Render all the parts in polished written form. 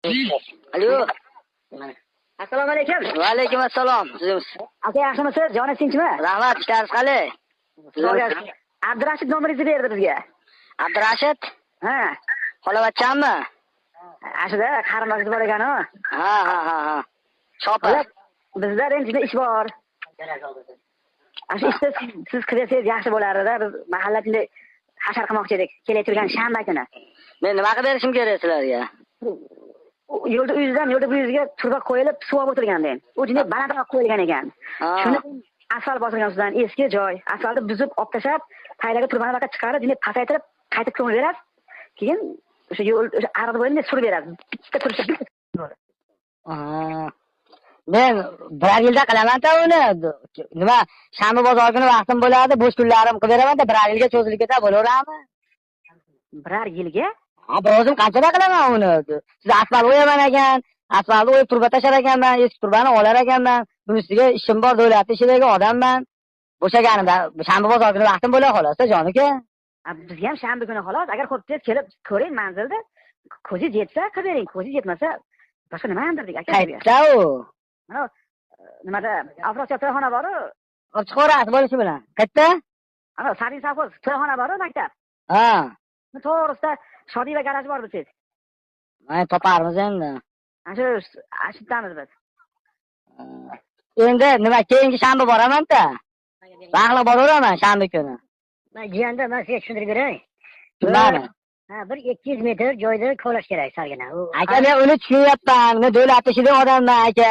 Alo. Assalomu alaykum. Va alaykum assalom. Aka yaxshimisiz? Joningiz tinchmi? Rahmat, ishlarimiz qalay? Abdurashid nomeringizni berdi bizga. Abdurashid? Ha. Xolavachchanmi? Ashida qarindoshimiz bor ekan-ku. Ha. Chopa. Bizda rentida ish bor. Ashu ishda siz qilsangiz yaxshi bo'lardi-da. Biz mahallada hashar qilmoqchi edik. Kelay turgan shanba kuni. Men nimaga berishim kerak sizlarga? Yo'lda uyingizdan yo'lda bu yuzga turba qo'yilib suv olib o'tirganda. U jinni balandroq qo'yilgan ekan. Shuni asfalt bosilgan ustidan eski joy. Asfaltni buzib, olib tashlab, taylaga turbani baqa chiqarib, jinni pasaytirib, qaytib ko'mib berasiz. Keyin o'sha yo'l o'sha ariq bo'yida surib berasiz. Bitta turishda Men bir yilda qilaman-da uni. Nima, shanba bozor kuni vaqtim bo'ladi, bo'sh kunlarim qilib beraman-da, bir yilga cho'zilib ketadi, bo'laverami? bir yilga? Ha, bir o'zim qanchada qilaman uni? Siz asfalt o'yaman ekan, asfaltni o'yib turba tashar ekanman, eski turbani olar ekanman. Buning ustiga ishim bor, davlat ishidagi odamman. Bo'shaganimda shanba bozor kuni vaqtim bo'ladi xolos-da, jon-uka. Bizga ham shanba kuni xolos. Agar xo'p kelib ko'ring manzilda, ko'zingiz yetsa qilib bering, ko'zingiz yetmasa boshqa nima andirdik aka. Qayerda u? Mana nimada Afrosiya to'yxona bor-ku. Chiqarasiz bo'lishi bilan. Qayerda? Ana Sarin Safos to'yxona bor-ku, maktab. Ha. To'g'risida Shodiy va garaj bor bizsiz. Mana toparmiz endi. Ashdamiz biz. Endi nima, keyingi shanba boraman-da. Vaqtli boraveraman shanba kuni. Men jiyanda men sizga tushuntirib beray. Mana. Ha, 200 metr joyda kovlash kerak sargina. Aka, men uni tushunyapman. Men davlat ishida odamman, aka.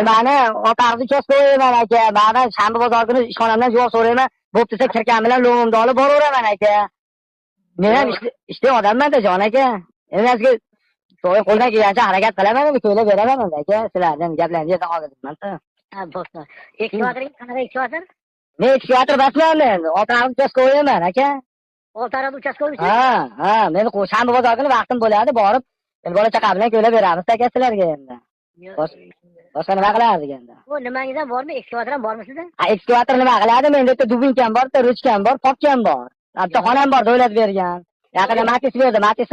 Nimani otaqni cho'z qo'yaman, aka. Mana shanba bozor kuni ishxonamdan javob so'rayman. Bo'p desa kirkan bilan lo'mimni olib boraveraman, aka. Men ham ishda odamman-da, jon aka. Endi sizga qo'ldan kelgancha harakat qilaman, ko'ylab beraman endi, aka. Sizlardan gaplarni yerdan oldim-da. Ha, bo'pti. Ekskavatorga qanaqa ekskavator? Men ekskavator basman endi. Otaqni cho'z qo'yaman, aka. Oltarab uchastka olishsiz? Ha, men shanba bozor kuni vaqtim bo'ladi, borib, bola chaqa bilan ko'ylab beramiz aka sizlarga endi. Boshqa nima qiladi endi? Bu nimangiz ham bormi? Ekskavator ham bormi sizda? Ha, ekskavator nima qiladi? Menda bitta dubinkam bor, ruchkam bor, popkam bor. Bitta xonam bor, davlat bergan. Yaqinda Matiz berdi, Matiz